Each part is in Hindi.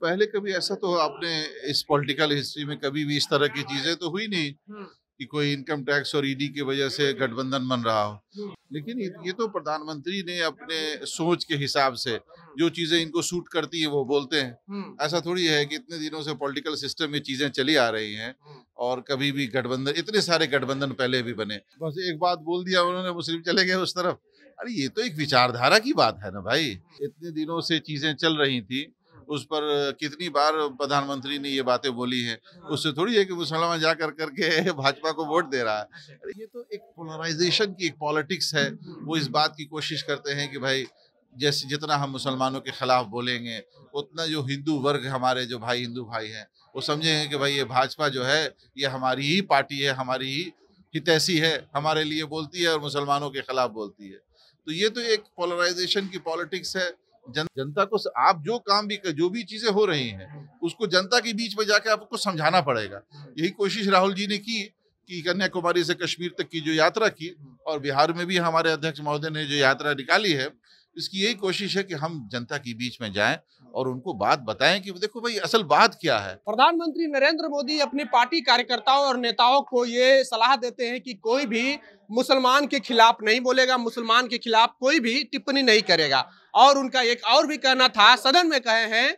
पहले कभी ऐसा तो आपने इस पॉलिटिकल हिस्ट्री में कभी भी इस तरह की चीजें तो हुई नहीं कि कोई इनकम टैक्स और ईडी की वजह से गठबंधन बन रहा हो। लेकिन ये तो प्रधानमंत्री ने अपने सोच के हिसाब से जो चीजें इनको सूट करती है वो बोलते हैं। ऐसा थोड़ी है कि इतने दिनों से पॉलिटिकल सिस्टम में चीजें चली आ रही हैं और कभी भी गठबंधन, इतने सारे गठबंधन पहले भी बने, बस एक बात बोल दिया उन्होंने, मुस्लिम चले गए उस तरफ। अरे ये तो एक विचारधारा की बात है ना भाई। इतने दिनों से चीजें चल रही थी, उस पर कितनी बार प्रधानमंत्री ने ये बातें बोली हैं। उससे थोड़ी है कि मुसलमान जा करके भाजपा को वोट दे रहा है। अरे ये तो एक पोलराइजेशन की एक पॉलिटिक्स है। वो इस बात की कोशिश करते हैं कि भाई जैसे जितना हम मुसलमानों के खिलाफ बोलेंगे उतना जो हिंदू वर्ग, हमारे जो भाई हिंदू भाई हैं, वो समझेंगे कि भाई ये भाजपा जो है ये हमारी ही पार्टी है, हमारी ही हितैषी है, हमारे लिए बोलती है और मुसलमानों के खिलाफ बोलती है। तो ये तो एक पोलराइजेशन की पॉलिटिक्स है। जनता को आप जो काम भी जो भी चीजें हो रही हैं उसको जनता के बीच में जाके आपको समझाना पड़ेगा। यही कोशिश राहुल जी ने की कि कन्याकुमारी से कश्मीर तक की जो यात्रा की, और बिहार में भी हमारे अध्यक्ष महोदय ने जो यात्रा निकाली है, इसकी यही कोशिश है कि हम जनता के बीच में जाएं और उनको बात बताएं कि देखो भाई असल बात क्या है। प्रधानमंत्री नरेंद्र मोदी अपनी पार्टी कार्यकर्ताओं और नेताओं को ये सलाह देते हैं कि कोई भी मुसलमान के खिलाफ नहीं बोलेगा, मुसलमान के खिलाफ कोई भी टिप्पणी नहीं करेगा। और उनका एक और भी कहना था, सदन में कहे हैं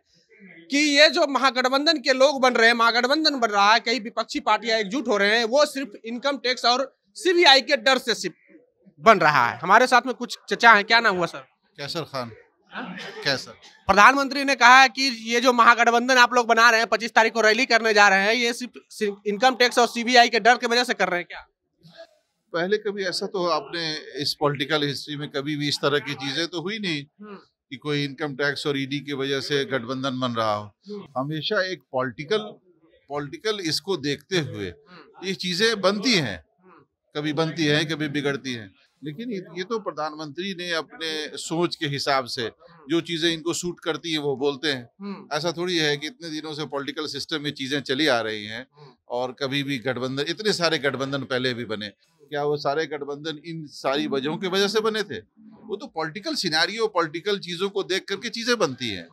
कि ये जो महागठबंधन के लोग बन रहे हैं, महागठबंधन बन रहा है, कई विपक्षी पार्टियां एकजुट हो रहे हैं, वो सिर्फ इनकम टैक्स और सीबीआई के डर से सिर्फ बन रहा है। हमारे साथ में कुछ चचा है, क्या नाम हुआ सर? कैसर खान। कैसर। प्रधानमंत्री ने कहा है कि ये जो महागठबंधन आप लोग बना रहे हैं, 25 तारीख को रैली करने जा रहे हैं, ये सिर्फ इनकम टैक्स और सीबीआई के डर की वजह से कर रहे हैं क्या? पहले कभी ऐसा तो आपने इस पॉलिटिकल हिस्ट्री में कभी भी इस तरह की चीजें तो हुई नहीं कि कोई इनकम टैक्स और ईडी की वजह से गठबंधन बन रहा हो। हमेशा एक पॉलिटिकल इसको देखते हुए ये चीजें बनती हैं, कभी बनती हैं कभी बिगड़ती हैं। लेकिन ये तो प्रधानमंत्री ने अपने सोच के हिसाब से जो चीजें इनको सूट करती है वो बोलते हैं। ऐसा थोड़ी है कि इतने दिनों से पॉलिटिकल सिस्टम में चीजें चली आ रही हैं और कभी भी गठबंधन, इतने सारे गठबंधन पहले भी बने। क्या वो सारे गठबंधन इन सारी वजहों की वजह से बने थे? वो तो पॉलिटिकल सिनेरियो, पॉलिटिकल चीजों को देख करके चीजें बनती हैं।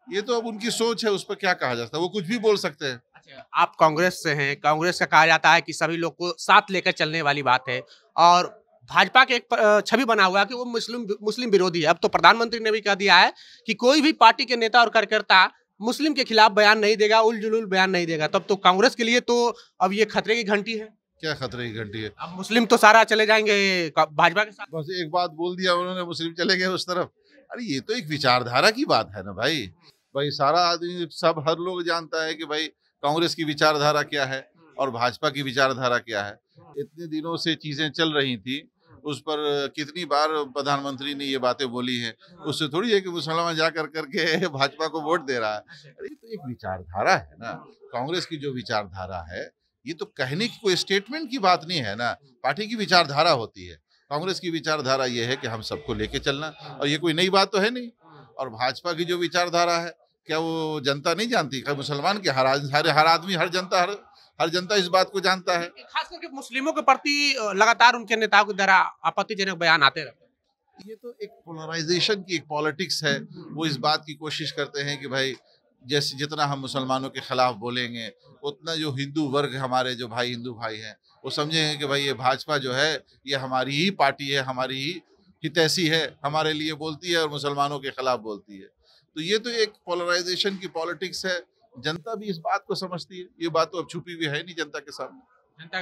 ये तो अब उनकी सोच है, उस पर क्या कहा जाता है, वो कुछ भी बोल सकते हैं। आप कांग्रेस से हैं, कांग्रेस का कहा जाता है कि सभी लोग को साथ लेकर चलने वाली बात है, और भाजपा के एक छवि बना हुआ है कि वो मुस्लिम विरोधी है। अब तो प्रधानमंत्री ने भी कह दिया है कि कोई भी पार्टी के नेता और कार्यकर्ता मुस्लिम के खिलाफ बयान नहीं देगा, उलझुल बयान नहीं देगा। तब तो कांग्रेस के लिए तो अब ये खतरे की घंटी है। क्या खतरे की घंटी है? अब मुस्लिम तो सारा चले जाएंगे भाजपा के साथ। बस एक बात बोल दिया उन्होंने, मुस्लिम चले गए उस तरफ। अरे ये तो एक विचारधारा की बात है ना भाई। भाई सारा आदमी, सब, हर लोग जानता है कि भाई कांग्रेस की विचारधारा क्या है और भाजपा की विचारधारा क्या है। इतने दिनों से चीजें चल रही थी, उस पर कितनी बार प्रधानमंत्री ने ये बातें बोली हैं। उससे थोड़ी है कि मुसलमान जा करके भाजपा को वोट दे रहा है। अरे ये तो एक विचारधारा है ना। कांग्रेस की जो विचारधारा है, ये तो कहने की कोई स्टेटमेंट की बात नहीं है ना, पार्टी की विचारधारा होती है। कांग्रेस की विचारधारा ये है कि हम सबको लेके चलना, और ये कोई नई बात तो है नहीं। और भाजपा की जो विचारधारा है, क्या वो जनता नहीं जानती? क्या मुसलमान के हर आदमी, हर जनता इस बात को जानता है। खास करके मुस्लिमों के प्रति लगातार उनके नेताओं के द्वारा आपत्तिजनक बयान आते रहते हैं। ये तो एक पोलराइजेशन की एक पॉलिटिक्स है। वो इस बात की कोशिश करते हैं कि भाई जैसे जितना हम मुसलमानों के खिलाफ बोलेंगे उतना जो हिंदू वर्ग, हमारे जो भाई हिंदू भाई हैं, वो समझेंगे कि भाई ये भाजपा जो है ये हमारी ही पार्टी है, हमारी ही हितैषी है, हमारे लिए बोलती है और मुसलमानों के खिलाफ बोलती है। तो ये तो एक पोलराइजेशन की पॉलिटिक्स है। जनता भी इस बात को समझती है। ये बात तो अब छुपी हुई है नहीं जनता के सामने। जनता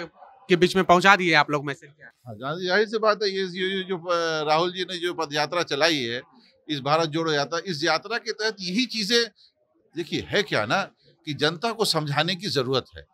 के बीच में पहुंचा दिए आप लोग मैसेज क्या? हाँ, जाहिर सी बात है। ये जो राहुल जी ने जो पद यात्रा चलाई है, इस भारत जोड़ो यात्रा, इस यात्रा के तहत यही चीजें, देखिए है क्या ना, कि जनता को समझाने की जरूरत है।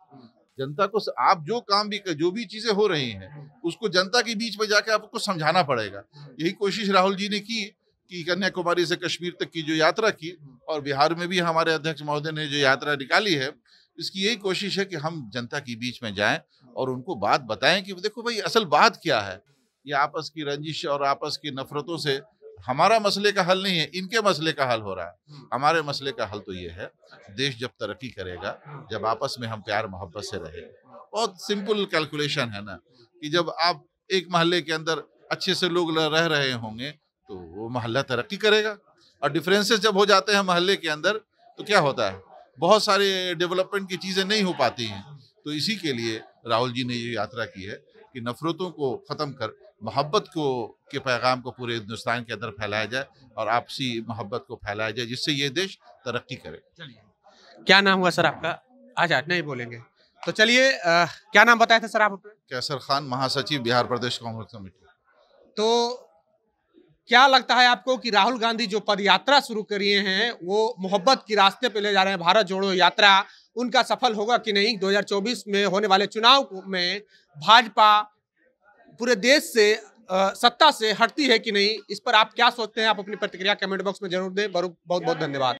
जनता को आप जो काम भी जो भी चीजें हो रही हैं उसको जनता के बीच में जाके आपको समझाना पड़ेगा। यही कोशिश राहुल जी ने की कि कन्याकुमारी से कश्मीर तक की जो यात्रा की, और बिहार में भी हमारे अध्यक्ष महोदय ने जो यात्रा निकाली है, इसकी यही कोशिश है कि हम जनता के बीच में जाएं और उनको बात बताएं कि देखो भाई असल बात क्या है। ये आपस की रंजिश और आपस की नफरतों से हमारा मसले का हल नहीं है, इनके मसले का हल हो रहा है। हमारे मसले का हल तो ये है, देश जब तरक्की करेगा, जब आपस में हम प्यार मोहब्बत से रहेंगे। बहुत सिंपल कैलकुलेशन है ना, कि जब आप एक मोहल्ले के अंदर अच्छे से लोग रह रहे होंगे तो वो मोहल्ला तरक्की करेगा। और डिफरेंसेस जब हो जाते हैं मोहल्ले के अंदर, तो क्या होता है, बहुत सारे डेवलपमेंट की चीज़ें नहीं हो पाती हैं। तो इसी के लिए राहुल जी ने ये यात्रा की है कि नफरतों को ख़त्म कर मोहब्बत को के पैगाम को पूरे हिंदुस्तान के अंदर फैलाया जाए और आपसी मोहब्बत को फैलाया जाए, जिससे ये देश तरक्की करे। क्या नाम हुआ सर आपका? अच्छा, नहीं बोलेंगे तो चलिए। क्या नाम बताया था सर आप अपना? कैसर खान, महासचिव, बिहार प्रदेश कांग्रेस कमेटी। तो क्या लगता है आपको कि राहुल गांधी जो पद यात्रा शुरू करिए हैं वो मोहब्बत की रास्ते पे ले जा रहे हैं, भारत जोड़ो यात्रा, उनका सफल होगा कि नहीं? 2024 में होने वाले चुनाव में भाजपा पूरे देश से सत्ता से हटती है कि नहीं? इस पर आप क्या सोचते हैं? आप अपनी प्रतिक्रिया कमेंट बॉक्स में जरूर दें। बहुत बहुत धन्यवाद।